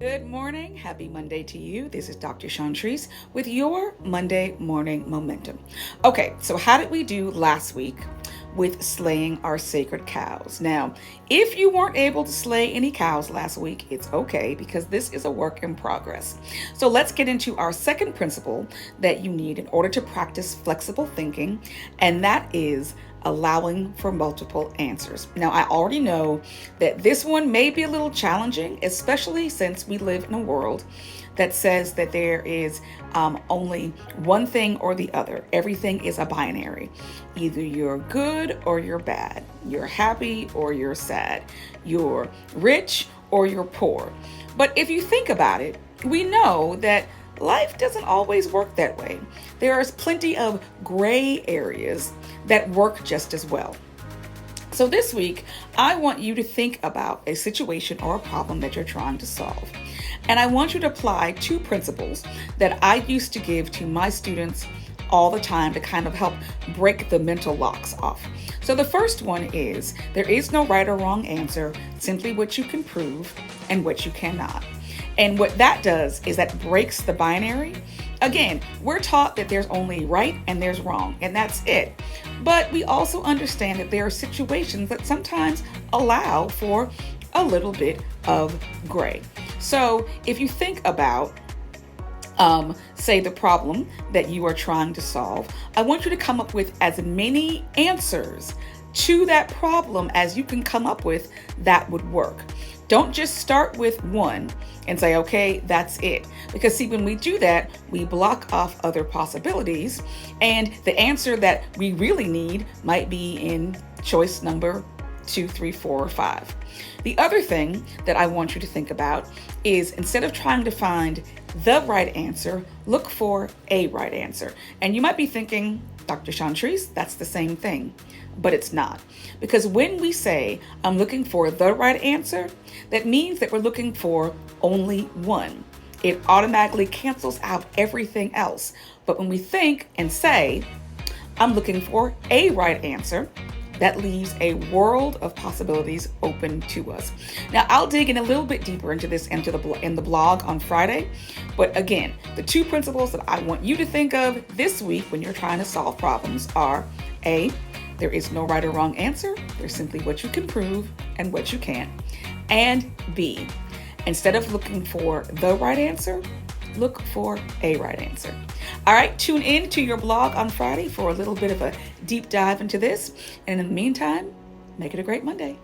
Good morning. Happy Monday to you. This is Dr. Chantrice with your Monday Morning Momentum. Okay, so how did we do last week with slaying our sacred cows? Now, if you weren't able to slay any cows last week, it's okay because this is a work in progress. So let's get into our second principle that you need in order to practice flexible thinking, and that is allowing for multiple answers. Now, I already know that this one may be a little challenging, especially since we live in a world that says that there is only one thing or the other. Everything is a binary. Either you're good or you're bad. You're happy or you're sad. You're rich or you're poor. But if you think about it, we know that life doesn't always work that way. There is plenty of gray areas that work just as well. So this week, I want you to think about a situation or a problem that you're trying to solve. And I want you to apply two principles that I used to give to my students all the time to kind of help break the mental locks off. So the first one is there is no right or wrong answer, simply what you can prove and what you cannot. And what that does is that breaks the binary. Again, we're taught that there's only right and there's wrong, and that's it. But we also understand that there are situations that sometimes allow for a little bit of gray. So if you think about say the problem that you are trying to solve, I want you to come up with as many answers to that problem as you can come up with that would work. Don't just start with one and say, okay, that's it. Because see, when we do that, we block off other possibilities, and the answer that we really need might be in choice number 2, 3, 4, or 5. The other thing that I want you to think about is instead of trying to find the right answer, look for a right answer. And you might be thinking, Dr. Chantrice, that's the same thing. But it's not. Because when we say, I'm looking for the right answer, that means that we're looking for only one. It automatically cancels out everything else. But when we think and say, I'm looking for a right answer, that leaves a world of possibilities open to us. Now, I'll dig in a little bit deeper into this in the blog on Friday. But again, the two principles that I want you to think of this week when you're trying to solve problems are A, there is no right or wrong answer. There's simply what you can prove and what you can't. And B, instead of looking for the right answer, look for a right answer. All right, tune in to your blog on Friday for a little bit of a deep dive into this. And in the meantime, make it a great Monday.